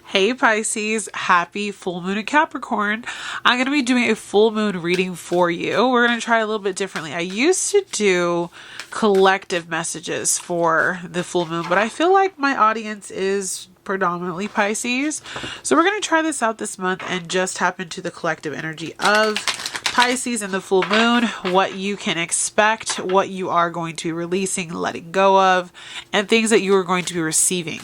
Hey Pisces, happy full moon in Capricorn. I'm going to be doing a full moon reading for you. We're going to try a little bit differently. I used to do collective messages for the full moon, but I feel like my audience is predominantly Pisces. So we're going to try this out this month and just tap into the collective energy of Pisces and the full moon, what you can expect, what you are going to be releasing, letting go of, and things that you are going to be receiving.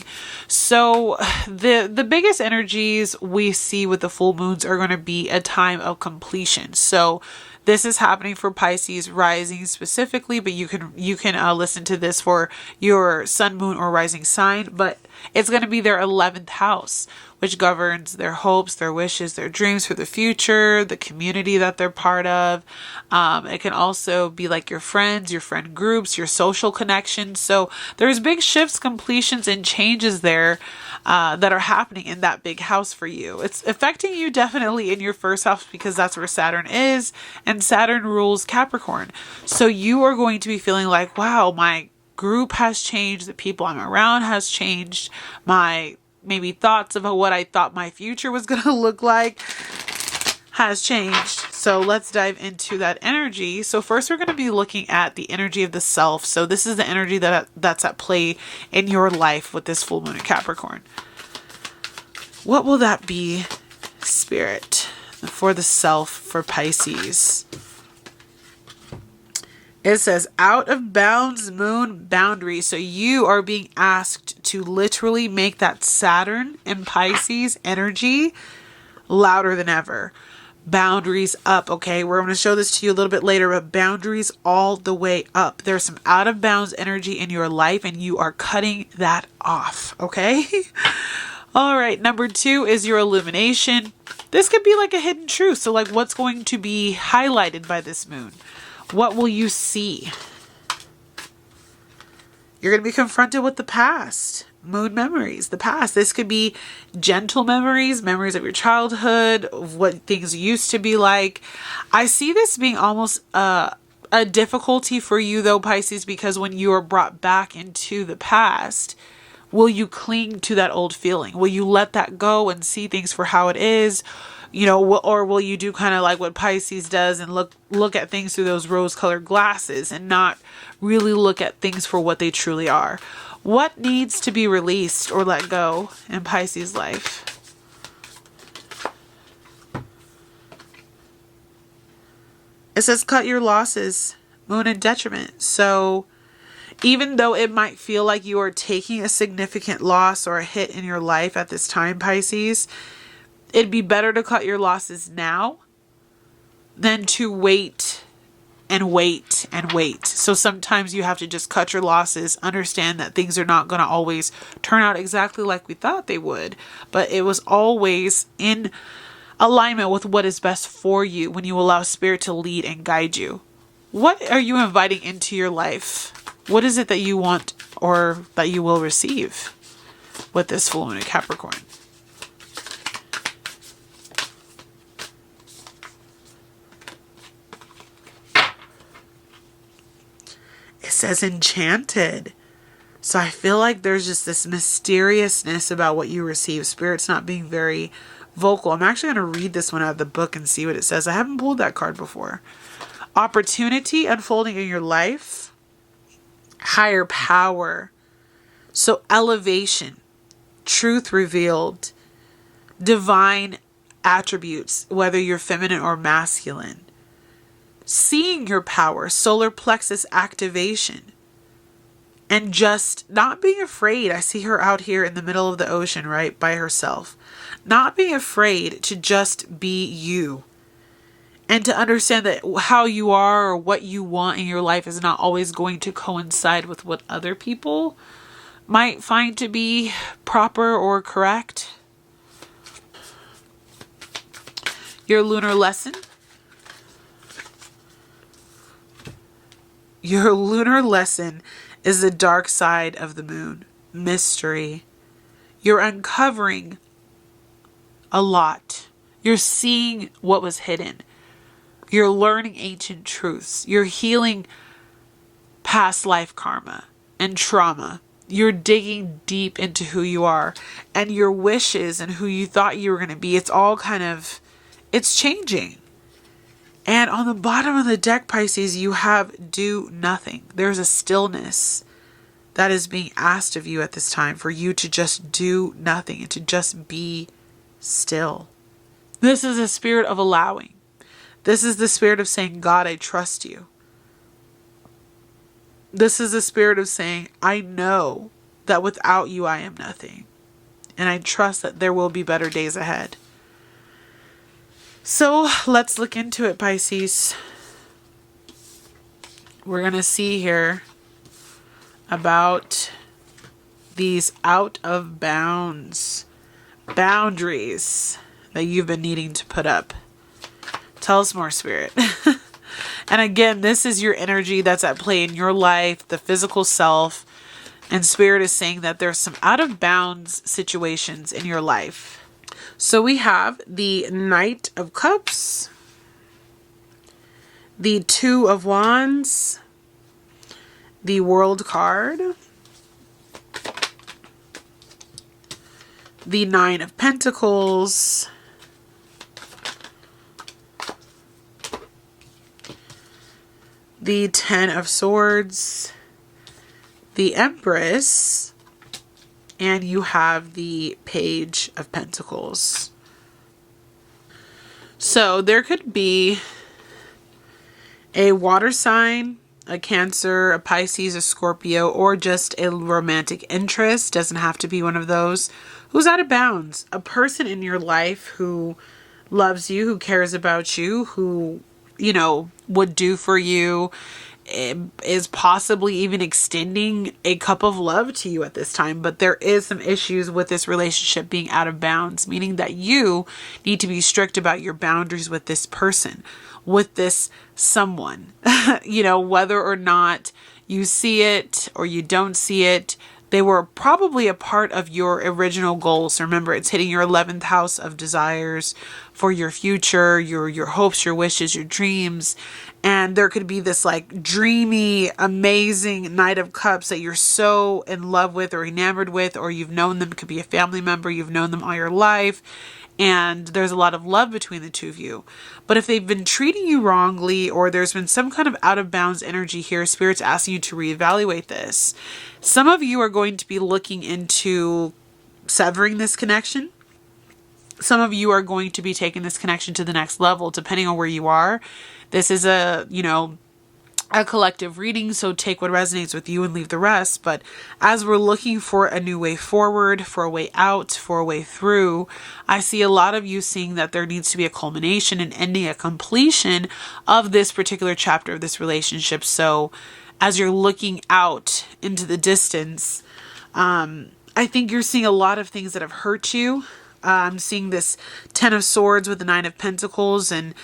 So the biggest energies we see with the full moons are going to be a time of completion. So this is happening for Pisces rising specifically, but you can listen to this for your sun, moon, or rising sign. But it's going to be their 11th house, which governs their hopes, their wishes, their dreams for the future, the community that they're part of. It can also be like your friends, your friend groups, your social connections. So there's big shifts, completions, and changes there that are happening in that big house for you. It's affecting you definitely in your first house because that's where Saturn is, and Saturn rules Capricorn. So you are going to be feeling like, wow, my group has changed, the people I'm around has changed, my maybe thoughts of what I thought my future was going to look like has changed. So let's dive into that energy. So first we're going to be looking at the energy of the self. So this is the energy that's at play in your life with this full moon in Capricorn. What will that be, Spirit, for the self for Pisces? It says out of bounds moon boundary. So you are being asked to literally make that Saturn and Pisces energy louder than ever. Boundaries up, okay? We're going to show this to you a little bit later, but boundaries all the way up. There's some out of bounds energy in your life and you are cutting that off, okay? All right, number 2 is your illumination. This could be like a hidden truth. So like what's going to be highlighted by this moon? What will you see? You're going to be confronted with the past. Moon memories, the past. This could be gentle memories, memories of your childhood, of what things used to be like. I see this being almost a difficulty for you though, Pisces, because when you are brought back into the past, will you cling to that old feeling? Will you let that go and see things for how it is? You know, or will you do kind of like what Pisces does and look at things through those rose-colored glasses and not really look at things for what they truly are? What needs to be released or let go in Pisces' life? It says cut your losses, moon in detriment. So even though it might feel like you are taking a significant loss or a hit in your life at this time, Pisces, it'd be better to cut your losses now than to wait and wait and wait. So sometimes you have to just cut your losses, understand that things are not going to always turn out exactly like we thought they would, but it was always in alignment with what is best for you when you allow Spirit to lead and guide you. What are you inviting into your life? What is it that you want or that you will receive with this full moon in Capricorn? It says enchanted. So I feel like there's just this mysteriousness about what you receive. Spirit's not being very vocal. I'm actually going to read this one out of the book and see what it says. I haven't pulled that card before. Opportunity unfolding in your life. Higher power. So elevation. Truth revealed. Divine attributes, whether you're feminine or masculine. Seeing your power, solar plexus activation, and just not being afraid. I see her out here in the middle of the ocean, right, by herself. Not being afraid to just be you and to understand that how you are or what you want in your life is not always going to coincide with what other people might find to be proper or correct. Your lunar lesson. Your lunar lesson is the dark side of the moon. Mystery. You're uncovering a lot. You're seeing what was hidden. You're learning ancient truths. You're healing past life karma and trauma. You're digging deep into who you are and your wishes and who you thought you were going to be. It's all kind of, it's changing. And on the bottom of the deck, Pisces, you have do nothing. There's a stillness that is being asked of you at this time, for you to just do nothing and to just be still. This is a spirit of allowing. This is the spirit of saying, God, I trust you. This is the spirit of saying, I know that without you, I am nothing. And I trust that there will be better days ahead. So let's look into it, Pisces. We're going to see here about these out of boundaries that you've been needing to put up. Tell us more, Spirit. And again, this is your energy that's at play in your life, the physical self. And Spirit is saying that there's some out of bounds situations in your life. So we have the Knight of Cups, the Two of Wands, the World card, the Nine of Pentacles, the Ten of Swords, the Empress, and you have the Page of Pentacles. So there could be a water sign, a Cancer, a Pisces, a Scorpio, or just a romantic interest. Doesn't have to be one of those. Who's out of bounds? A person in your life who loves you, who cares about you, who, you know, would do for you, is possibly even extending a cup of love to you at this time. But there is some issues with this relationship being out of bounds, meaning that you need to be strict about your boundaries with this person, with this someone. You know, whether or not you see it or you don't see it, they were probably a part of your original goals. Remember, it's hitting your 11th house of desires for your future, your hopes, your wishes, your dreams. And there could be this like dreamy, amazing Knight of Cups that you're so in love with or enamored with, or you've known them. It could be a family member. You've known them all your life. And there's a lot of love between the two of you. But if they've been treating you wrongly, or there's been some kind of out of bounds energy here, Spirit's asking you to reevaluate this. Some of you are going to be looking into severing this connection. Some of you are going to be taking this connection to the next level, depending on where you are. This is a collective reading, so take what resonates with you and leave the rest. But as we're looking for a new way forward, for a way out, for a way through, I see a lot of you seeing that there needs to be a culmination and ending, a completion of this particular chapter of this relationship. So as you're looking out into the distance, I think you're seeing a lot of things that have hurt you. I'm seeing this Ten of Swords with the Nine of Pentacles, and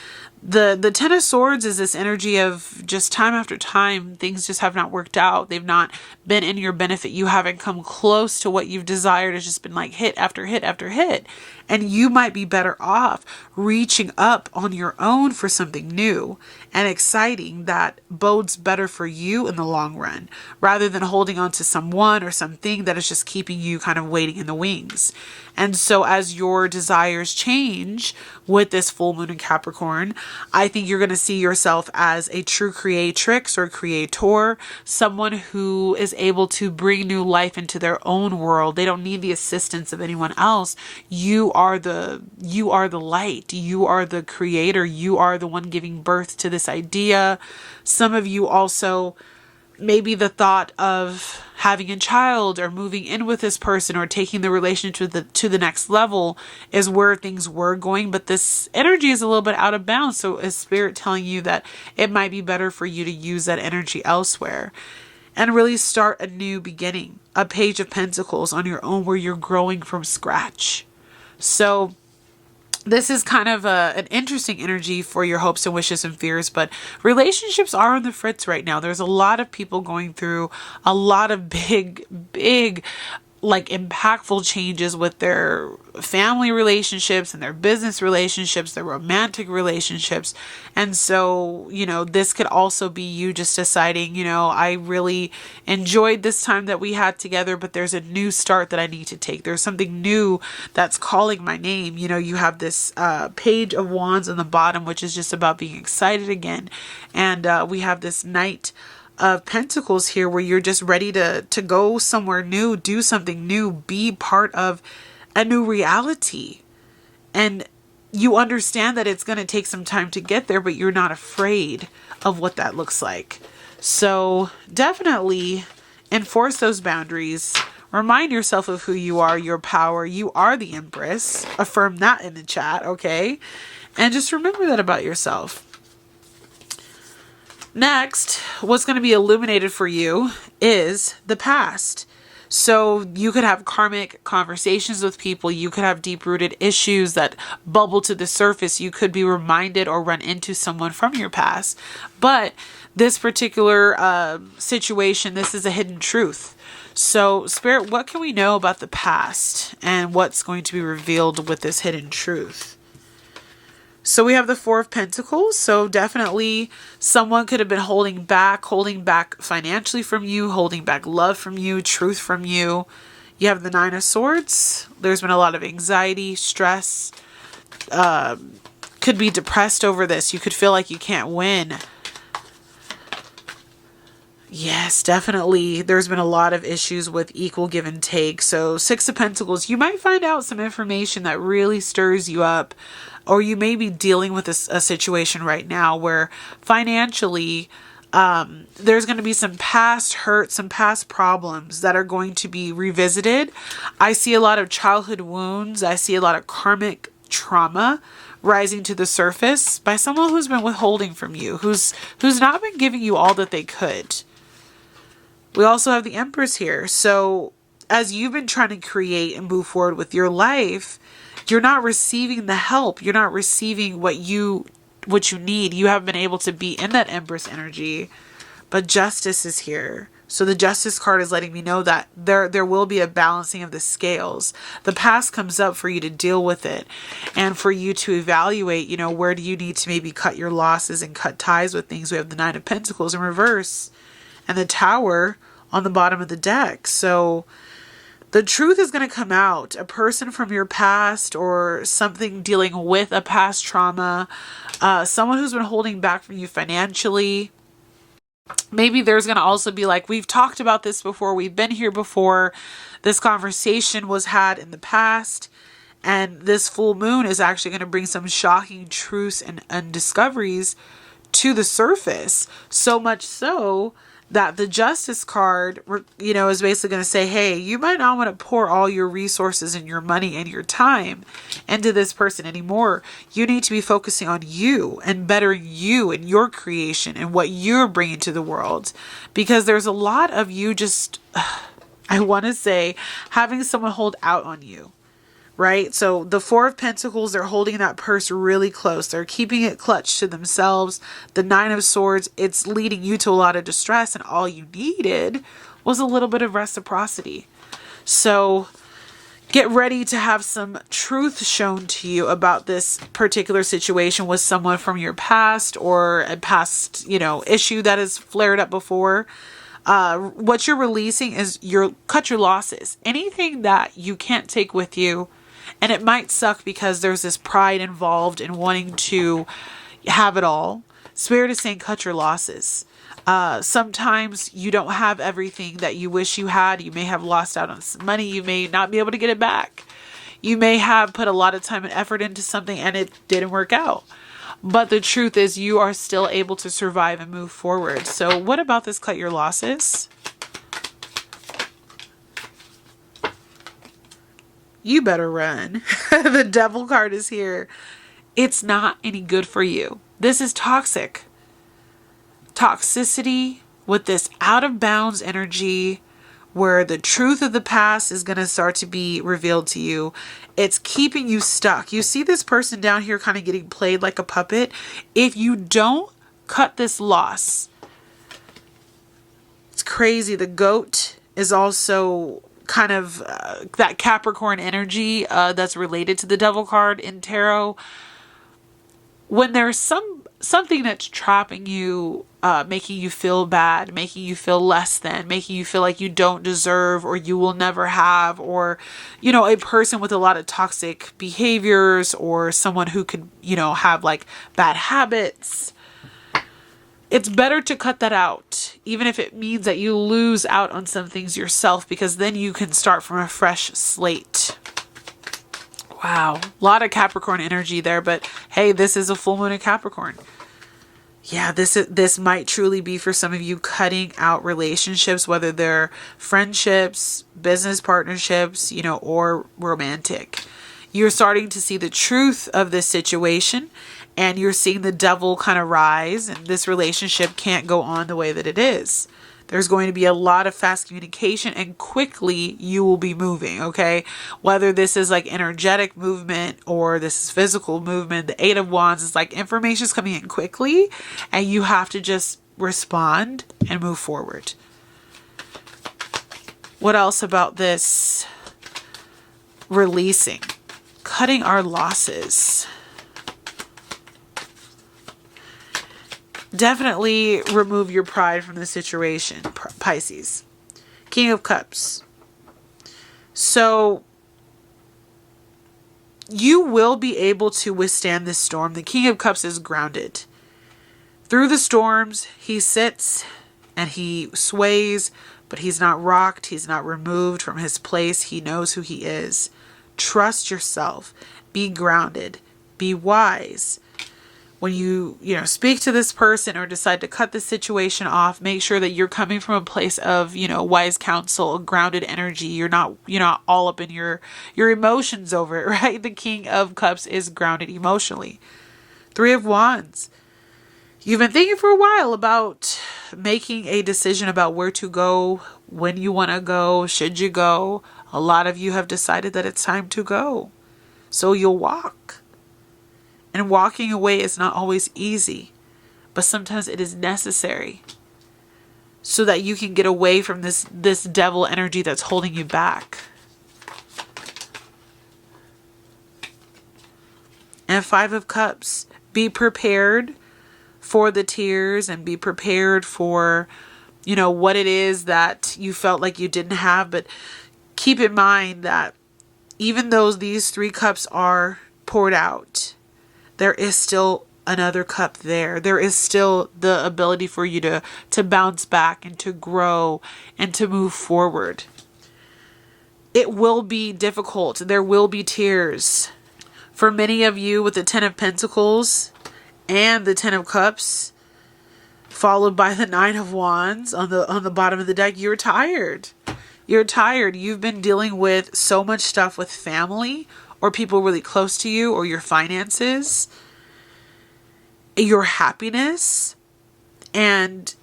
the Ten of Swords is this energy of just time after time, things just have not worked out. They've not been in your benefit. You haven't come close to what you've desired. It's just been like hit after hit after hit. And you might be better off reaching up on your own for something new and exciting that bodes better for you in the long run, rather than holding on to someone or something that is just keeping you kind of waiting in the wings. And so as your desires change with this full moon in Capricorn, I think you're going to see yourself as a true creatrix or creator, someone who is able to bring new life into their own world. They don't need the assistance of anyone else. You are the light. You are the creator. You are the one giving birth to this idea. Some of you also, maybe the thought of having a child or moving in with this person or taking the relationship to the next level is where things were going. But this energy is a little bit out of bounds. So is Spirit telling you that it might be better for you to use that energy elsewhere and really start a new beginning, a Page of Pentacles on your own, where you're growing from scratch. So this is kind of an interesting energy for your hopes and wishes and fears, but relationships are on the fritz right now. There's a lot of people going through a lot of big like impactful changes with their family relationships and their business relationships, their romantic relationships. And so, this could also be you just deciding, I really enjoyed this time that we had together, but there's a new start that I need to take. There's something new that's calling my name. You have this page of wands on the bottom, which is just about being excited again. And we have this Knight of Pentacles here, where you're just ready to go somewhere new, do something new, be part of a new reality. And you understand that it's going to take some time to get there, but you're not afraid of what that looks like. So definitely enforce those boundaries. Remind yourself of who you are, your power. You are the Empress. Affirm that in the chat, okay? And just remember that about yourself. Next, what's going to be illuminated for you is the past. So you could have karmic conversations with people. You could have deep-rooted issues that bubble to the surface. You could be reminded or run into someone from your past. But this particular situation, this is a hidden truth. So, Spirit, what can we know about the past and what's going to be revealed with this hidden truth? So we have the Four of Pentacles. So definitely someone could have been holding back financially from you, holding back love from you, truth from you. You have the Nine of Swords. There's been a lot of anxiety, stress, could be depressed over this. You could feel like you can't win. Yes, definitely. There's been a lot of issues with equal give and take. So Six of Pentacles, you might find out some information that really stirs you up. Or you may be dealing with a situation right now where financially there's going to be some past hurt, some past problems that are going to be revisited. I see a lot of childhood wounds. I see a lot of karmic trauma rising to the surface by someone who's been withholding from you, who's not been giving you all that they could. We also have the Empress here. So as you've been trying to create and move forward with your life, you're not receiving the help. You're not receiving what you need. You haven't been able to be in that Empress energy. But Justice is here. So the Justice card is letting me know that there will be a balancing of the scales. The past comes up for you to deal with it and for you to evaluate, where do you need to maybe cut your losses and cut ties with things. We have the Nine of Pentacles in reverse and the Tower on the bottom of the deck. So the truth is going to come out. A person from your past or something dealing with a past trauma, someone who's been holding back from you financially. Maybe there's going to also be like, we've talked about this before. We've been here before. This conversation was had in the past. And this full moon is actually going to bring some shocking truths and discoveries to the surface. So much so that the Justice card, is basically going to say, hey, you might not want to pour all your resources and your money and your time into this person anymore. You need to be focusing on you and bettering you and your creation and what you're bringing to the world. Because there's a lot of you just, I want to say, having someone hold out on you. Right? So the Four of Pentacles, they're holding that purse really close. They're keeping it clutched to themselves. The Nine of Swords, it's leading you to a lot of distress, and all you needed was a little bit of reciprocity. So get ready to have some truth shown to you about this particular situation with someone from your past or a past, issue that has flared up before. What you're releasing is cut your losses. Anything that you can't take with you. And it might suck because there's this pride involved in wanting to have it all. Spirit is saying cut your losses. Sometimes you don't have everything that you wish you had. You may have lost out on some money. You may not be able to get it back. You may have put a lot of time and effort into something and it didn't work out. But the truth is you are still able to survive and move forward. So what about this cut your losses? You better run. The Devil card is here. It's not any good for you. This is toxic. Toxicity with this out of bounds energy where the truth of the past is going to start to be revealed to you. It's keeping you stuck. You see this person down here kind of getting played like a puppet. If you don't cut this loss, it's crazy. The goat is also kind of that Capricorn energy that's related to the Devil card in tarot. When there's something that's trapping you, making you feel bad, making you feel less than, making you feel like you don't deserve or you will never have, or, you know, a person with a lot of toxic behaviors, or someone who could, you know, have like bad habits, it's better to cut that out, even if it means that you lose out on some things yourself, because then you can start from a fresh slate. Wow, a lot of Capricorn energy there, but hey, this is a full moon in Capricorn. Yeah, this might truly be for some of you cutting out relationships, whether they're friendships, business partnerships, you know, or romantic. You're starting to see the truth of this situation, and you're seeing the devil kind of rise, and this relationship can't go on the way that it is. There's going to be a lot of fast communication, and quickly you will be moving, okay? Whether this is like energetic movement or this is physical movement, the Eight of Wands is like information is coming in quickly, and you have to just respond and move forward. What else about this? Releasing, cutting our losses. Definitely remove your pride from the situation, Pisces. King of Cups. So you will be able to withstand this storm. The King of Cups is grounded. Through the storms, he sits and he sways, but he's not rocked. He's not removed from his place. He knows who he is. Trust yourself. Be grounded. Be wise. When you speak to this person or decide to cut the situation off, make sure that you're coming from a place of, wise counsel, grounded energy. You're not all up in your emotions over it, right? The King of Cups is grounded emotionally. Three of Wands. You've been thinking for a while about making a decision about where to go, when you want to go, should you go. A lot of you have decided that it's time to go. So you'll walk. And walking away is not always easy, but sometimes it is necessary so that you can get away from this devil energy that's holding you back. And Five of Cups. Be prepared for the tears and be prepared for, what it is that you felt like you didn't have. But keep in mind that even though these three cups are poured out, there is still another cup there. There is still the ability for you to bounce back and to grow and to move forward. It will be difficult. There will be tears. For many of you with the Ten of Pentacles and the Ten of Cups, followed by the Nine of Wands on the bottom of the deck, you're tired. You're tired. You've been dealing with so much stuff with family, or people really close to you, or your finances, your happiness. And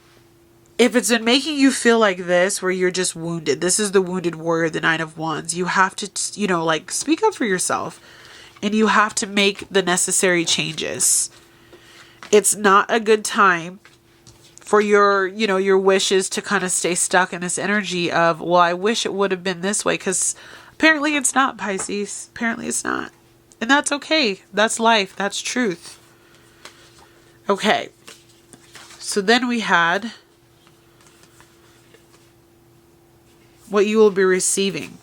if it's been making you feel like this, where you're just wounded, this is the wounded warrior, the Nine of Wands. You have to, speak up for yourself, and you have to make the necessary changes. It's not a good time for your wishes to kind of stay stuck in this energy of, well, I wish it would have been this way, because apparently it's not, Pisces. Apparently it's not. And that's okay. That's life. That's truth. Okay. So then we had what you will be receiving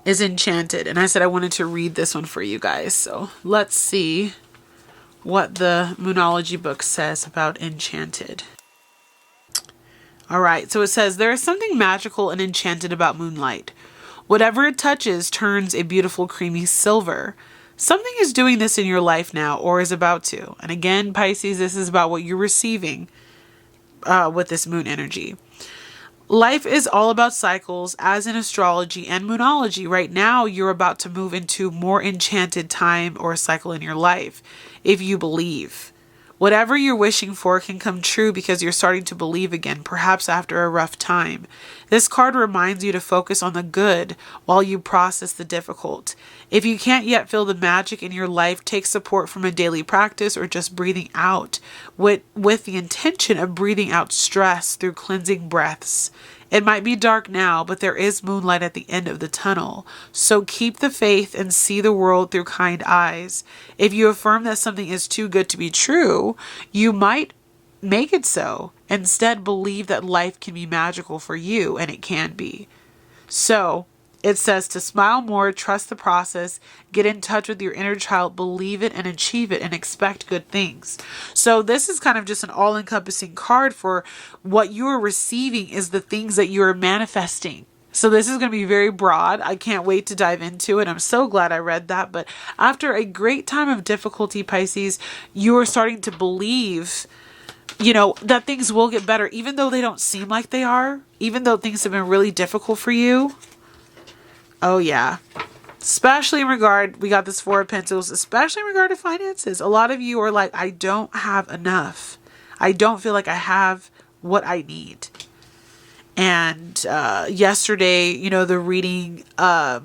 is Enchanted. And I said I wanted to read this one for you guys. So let's see what the Moonology book says about Enchanted. All right, so it says, there is something magical and enchanted about moonlight. Whatever it touches turns a beautiful creamy silver. Something is doing this in your life now, or is about to. And again, Pisces, this is about what you're receiving with this moon energy. Life is all about cycles, as in astrology and moonology. Right now, you're about to move into more enchanted time or cycle in your life, if you believe. Whatever you're wishing for can come true because you're starting to believe again, perhaps after a rough time. This card reminds you to focus on the good while you process the difficult. If you can't yet feel the magic in your life, take support from a daily practice or just breathing out with the intention of breathing out stress through cleansing breaths. It might be dark now, but there is moonlight at the end of the tunnel. So keep the faith and see the world through kind eyes. If you affirm that something is too good to be true, you might make it so. Instead, believe that life can be magical for you, and it can be. So it says to smile more, trust the process, get in touch with your inner child, believe it and achieve it, and expect good things. So this is kind of just an all-encompassing card for what you are receiving is the things that you are manifesting. So this is going to be very broad. I can't wait to dive into it. I'm so glad I read that. But after a great time of difficulty, Pisces, you are starting to believe, that things will get better, even though they don't seem like they are, even though things have been really difficult for you. Oh, yeah. Especially in regard, we got this Four of Pentacles, especially in regard to finances. A lot of you are like, I don't have enough. I don't feel like I have what I need. And yesterday, the reading, or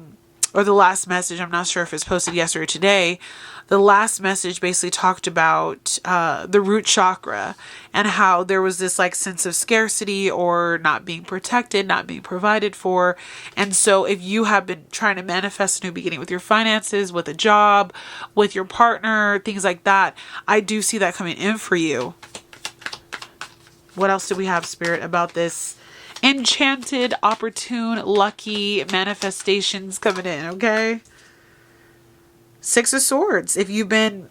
the last message, I'm not sure if it's posted yesterday or today, the last message basically talked about the root chakra and how there was this sense of scarcity or not being protected, not being provided for. And so if you have been trying to manifest a new beginning with your finances, with a job, with your partner, things like that, I do see that coming in for you. What else do we have, Spirit, about this? Enchanted, opportune, lucky manifestations coming in, okay? Six of Swords. If you've been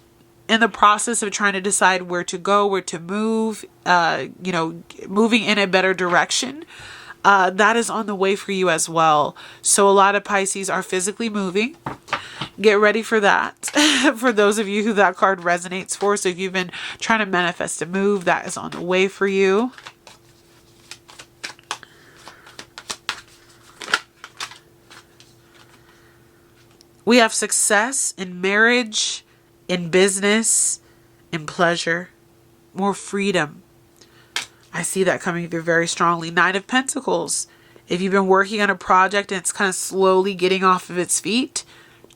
in the process of trying to decide where to go, where to move, moving in a better direction, that is on the way for you as well. So a lot of Pisces are physically moving. Get ready for that. For those of you who that card resonates for. So if you've been trying to manifest a move, that is on the way for you. We have success in marriage, in business, in pleasure, more freedom. I see that coming through very strongly. Nine of Pentacles. If you've been working on a project and it's kind of slowly getting off of its feet,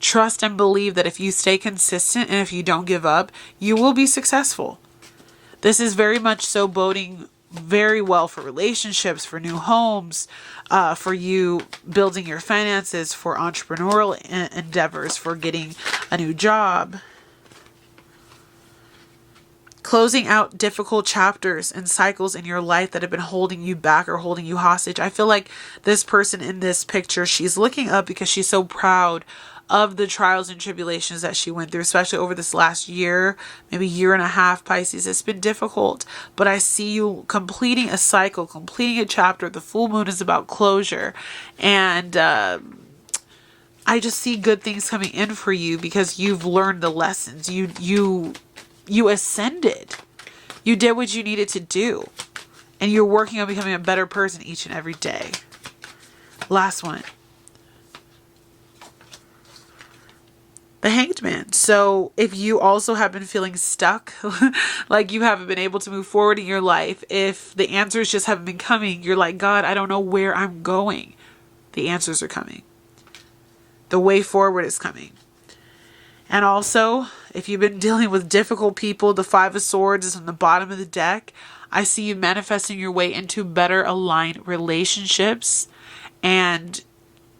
trust and believe that if you stay consistent and if you don't give up, you will be successful. This is very much so boding very well for relationships, for new homes, for you building your finances, for entrepreneurial endeavors, for getting a new job. Closing out difficult chapters and cycles in your life that have been holding you back or holding you hostage. I feel like this person in this picture, she's looking up because she's so proud of the trials and tribulations that she went through, especially over this last year, maybe year and a half, Pisces. It's been difficult, but I see you completing a cycle, completing a chapter. The full moon is about closure. And I just see good things coming in for you because you've learned the lessons. You ascended. You did what you needed to do. And you're working on becoming a better person each and every day. Last one. The Hanged Man. So if you also have been feeling stuck, like you haven't been able to move forward in your life, if the answers just haven't been coming, you're like, God, I don't know where I'm going. The answers are coming. The way forward is coming. And also, if you've been dealing with difficult people, the Five of Swords is on the bottom of the deck. I see you manifesting your way into better aligned relationships and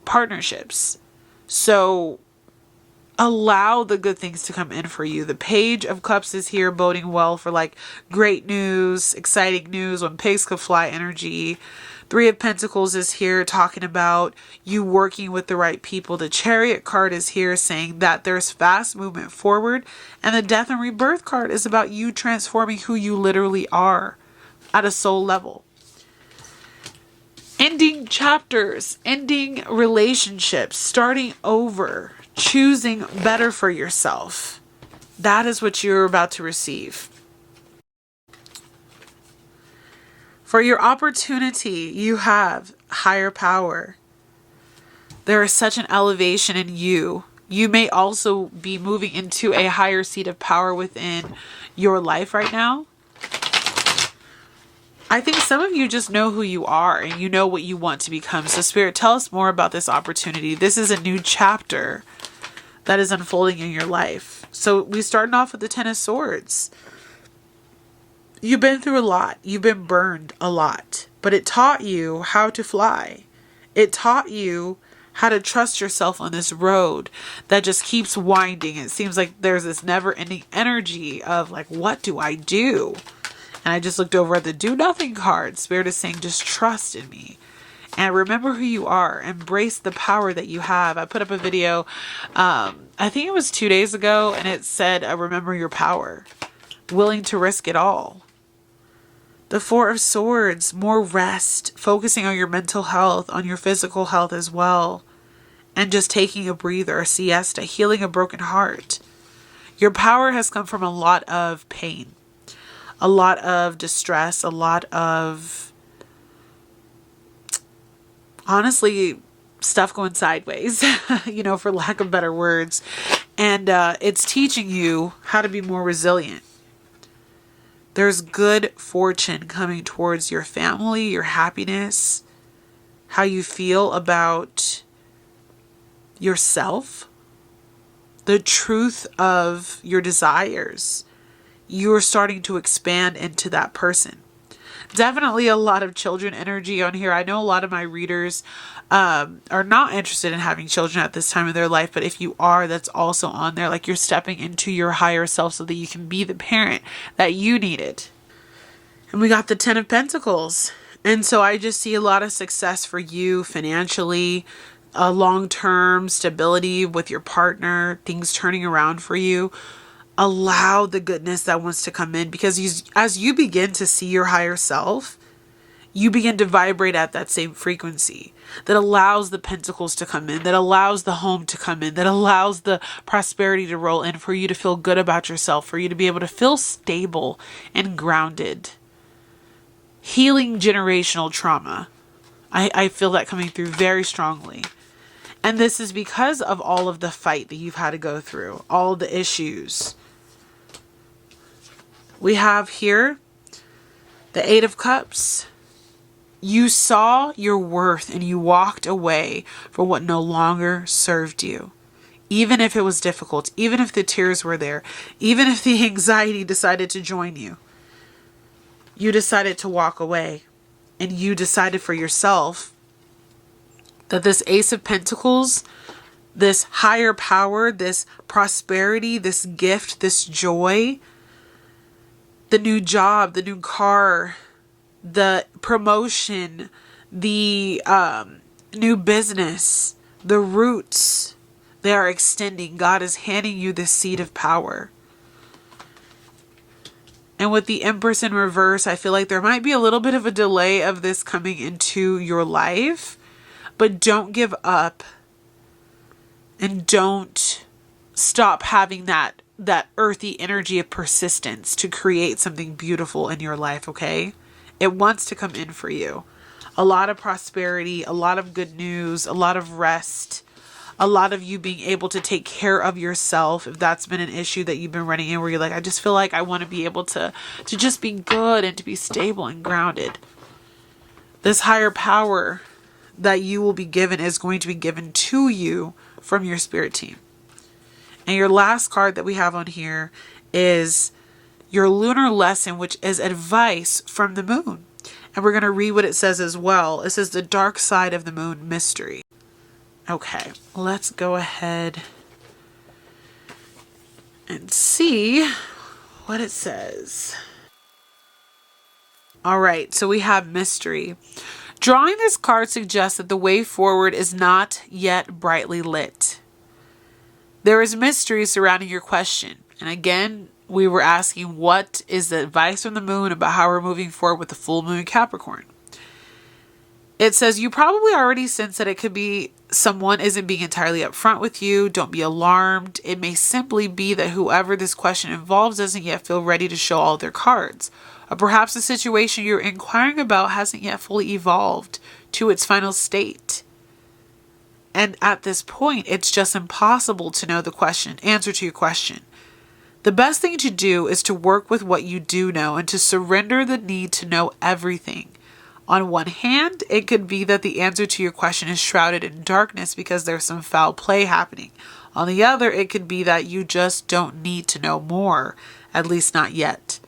partnerships. So allow the good things to come in for you. The Page of Cups is here boding well for great news, exciting news, when pigs could fly energy. Three of Pentacles is here talking about you working with the right people. The Chariot card is here saying that there's fast movement forward. And the Death and Rebirth card is about you transforming who you literally are at a soul level. Ending chapters, ending relationships, starting over, choosing better for yourself. That is what you're about to receive. For your opportunity, you have higher power. There is such an elevation in you. You may also be moving into a higher seat of power within your life right now. I think some of you just know who you are and you know what you want to become. So Spirit, tell us more about this opportunity. This is a new chapter that is unfolding in your life. So we started off with the Ten of Swords. You've been through a lot. You've been burned a lot. but it taught you how to fly. It taught you how to trust yourself on this road that just keeps winding. It seems like there's this never ending energy of like, what do I do? And I just looked over at the do nothing card. Spirit is saying, just trust in me. And remember who you are. Embrace the power that you have. I put up a video, I think it was 2 days ago, and it said, remember your power. Willing to risk it all. The Four of Swords, more rest, focusing on your mental health, on your physical health as well. And just taking a breather, a siesta, healing a broken heart. Your power has come from a lot of pain, a lot of distress, a lot of, honestly, stuff going sideways, for lack of better words. And it's teaching you how to be more resilient. There's good fortune coming towards your family, your happiness, how you feel about yourself, the truth of your desires. You're starting to expand into that person. Definitely a lot of children energy on here. I know a lot of my readers are not interested in having children at this time of their life, but if you are, that's also on there. Like you're stepping into your higher self so that you can be the parent that you needed. And we got the Ten of Pentacles. And so I just see a lot of success for you financially, long-term stability with your partner, things turning around for you. Allow the goodness that wants to come in, because as you begin to see your higher self, you begin to vibrate at that same frequency that allows the pentacles to come in, that allows the home to come in, that allows the prosperity to roll in, for you to feel good about yourself, for you to be able to feel stable and grounded. Healing generational trauma. I feel that coming through very strongly. And this is because of all of the fight that you've had to go through, all the issues. We have here the Eight of Cups. You saw your worth and you walked away for what no longer served you. Even if it was difficult, even if the tears were there, even if the anxiety decided to join you, you decided to walk away, and you decided for yourself that this Ace of Pentacles, this higher power, this prosperity, this gift, this joy, the new job, the new car, the promotion, the new business, the roots, they are extending. God is handing you this seed of power. And with the Empress in reverse, I feel like there might be a little bit of a delay of this coming into your life, but don't give up and don't stop having that earthy energy of persistence to create something beautiful in your life, okay? It wants to come in for you. A lot of prosperity, a lot of good news, a lot of rest, a lot of you being able to take care of yourself. If that's been an issue that you've been running in, where you're like, I just feel like I want to be able to just be good and to be stable and grounded. This higher power that you will be given is going to be given to you from your spirit team. And your last card that we have on here is your lunar lesson, which is advice from the moon. And we're going to read what it says as well. It says the dark side of the moon mystery. Okay, let's go ahead and see what it says. All right, so we have mystery. Drawing this card suggests that the way forward is not yet brightly lit. There is mystery surrounding your question. And again, we were asking, what is the advice from the moon about how we're moving forward with the full moon Capricorn? It says you probably already sense that it could be someone isn't being entirely upfront with you. Don't be alarmed. It may simply be that whoever this question involves doesn't yet feel ready to show all their cards. Or perhaps the situation you're inquiring about hasn't yet fully evolved to its final state. And at this point, it's just impossible to know the answer to your question. The best thing to do is to work with what you do know and to surrender the need to know everything. On one hand, it could be that the answer to your question is shrouded in darkness because there's some foul play happening. On the other, it could be that you just don't need to know more, at least not yet.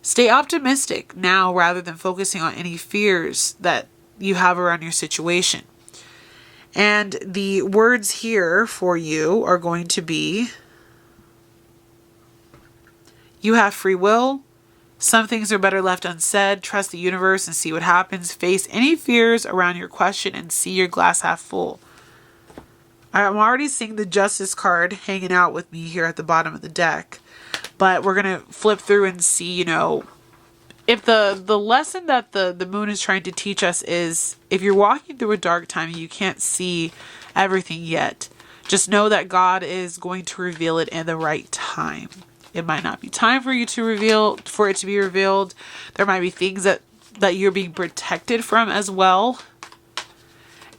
Stay optimistic now rather than focusing on any fears that you have around your situation. And the words here for you are going to be, you have free will. Some things are better left unsaid. Trust the universe and see what happens. Face any fears around your question and see your glass half full. I'm already seeing the Justice card hanging out with me here at the bottom of the deck. But we're going to flip through and see, you know, if the lesson that the moon is trying to teach us is, if you're walking through a dark time and you can't see everything yet, just know that God is going to reveal it in the right time. It might not be time for it to be revealed. There might be things that you're being protected from as well.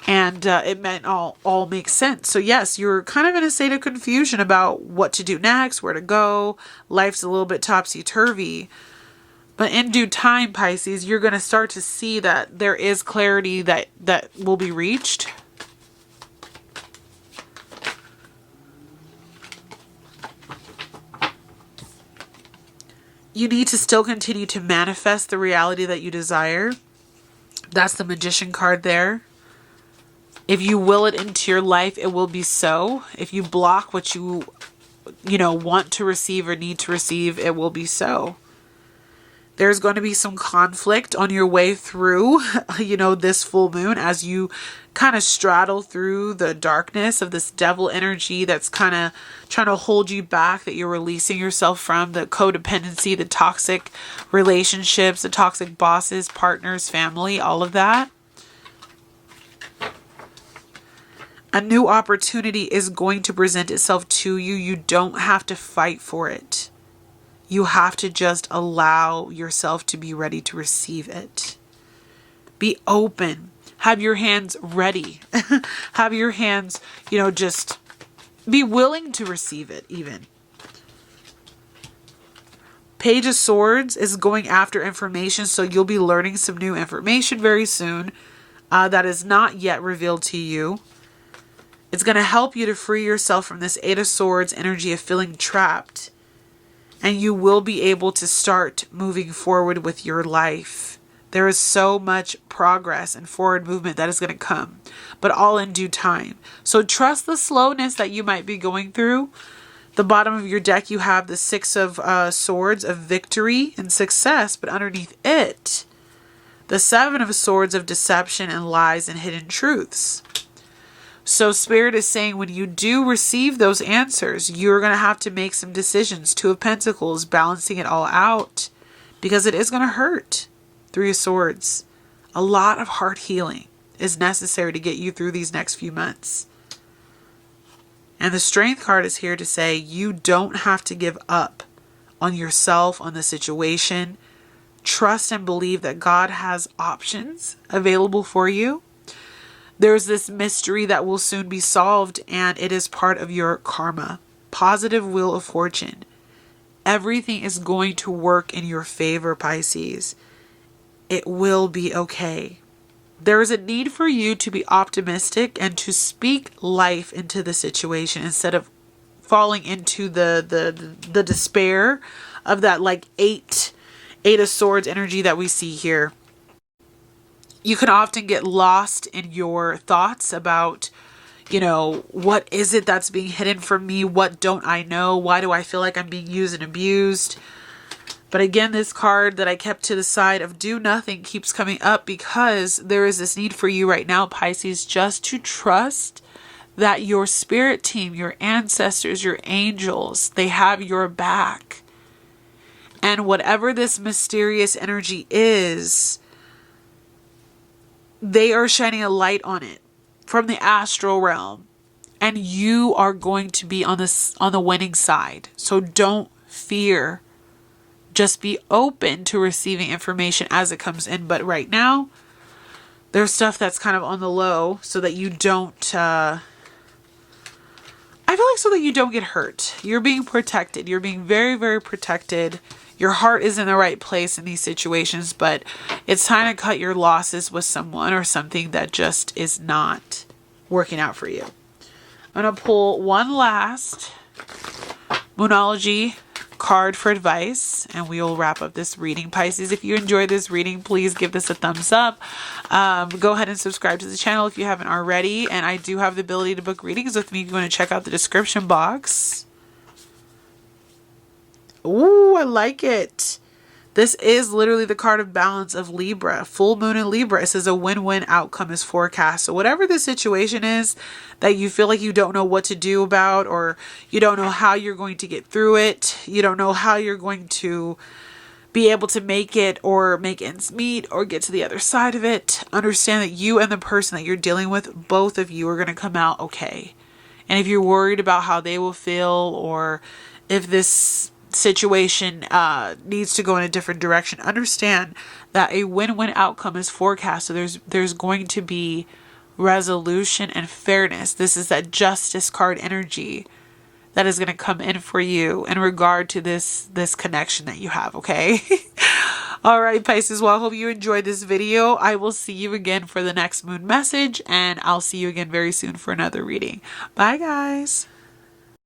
And it might all make sense. So yes, you're kind of in a state of confusion about what to do next, where to go. Life's a little bit topsy-turvy. But in due time, Pisces, you're going to start to see that there is clarity that will be reached. You need to still continue to manifest the reality that you desire. That's the Magician card there. If you will it into your life, it will be so. If you block what you want to receive or need to receive, it will be so. There's going to be some conflict on your way through, this full moon as you kind of straddle through the darkness of this devil energy that's kind of trying to hold you back, that you're releasing yourself from, the codependency, the toxic relationships, the toxic bosses, partners, family, all of that. A new opportunity is going to present itself to you. You don't have to fight for it. You have to just allow yourself to be ready to receive it. Be open. Have your hands ready. Have your hands, just be willing to receive it even. Page of Swords is going after information, so you'll be learning some new information very soon that is not yet revealed to you. It's going to help you to free yourself from this Eight of Swords energy of feeling trapped. And you will be able to start moving forward with your life. There is so much progress and forward movement that is going to come, but all in due time. So trust the slowness that you might be going through. The bottom of your deck, you have the Six of Swords of victory and success, but underneath it, the Seven of Swords of deception and lies and hidden truths. So Spirit is saying when you do receive those answers, you're going to have to make some decisions. Two of Pentacles, balancing it all out, because it is going to hurt. Three of Swords. A lot of heart healing is necessary to get you through these next few months. And the Strength card is here to say you don't have to give up on yourself, on the situation. Trust and believe that God has options available for you. There's this mystery that will soon be solved, and it is part of your karma. Positive wheel of fortune. Everything is going to work in your favor, Pisces. It will be okay. There is a need for you to be optimistic and to speak life into the situation instead of falling into the despair of that eight of Swords energy that we see here. You can often get lost in your thoughts about, what is it that's being hidden from me? What don't I know? Why do I feel like I'm being used and abused? But again, this card that I kept to the side of do nothing keeps coming up because there is this need for you right now, Pisces, just to trust that your spirit team, your ancestors, your angels, they have your back. And whatever this mysterious energy is, they are shining a light on it from the astral realm. And you are going to be on the winning side. So don't fear. Just be open to receiving information as it comes in. But right now, there's stuff that's kind of on the low so that you don't, I feel like so that you don't get hurt. You're being protected. You're being very, very protected. Your heart is in the right place in these situations, but it's time to cut your losses with someone or something that just is not working out for you. I'm going to pull one last Moonology card for advice, and we will wrap up this reading. Pisces, if you enjoyed this reading, please give this a thumbs up. Go ahead and subscribe to the channel if you haven't already. And I do have the ability to book readings with me if you want to check out the description box. Ooh, I like it. This is literally the card of balance of Libra. Full moon in Libra. It says a win-win outcome is forecast. So whatever the situation is that you feel like you don't know what to do about, or you don't know how you're going to get through it, you don't know how you're going to be able to make it or make ends meet or get to the other side of it, understand that you and the person that you're dealing with, both of you are going to come out okay. And if you're worried about how they will feel, or if this situation needs to go in a different direction, understand that a win-win outcome is forecast. So there's going to be resolution and fairness. This is that justice card energy that is going to come in for you in regard to this connection that you have, okay? All right, Pisces, well, I hope you enjoyed this video. I will see you again for the next moon message, and I'll see you again very soon for another reading. Bye, guys.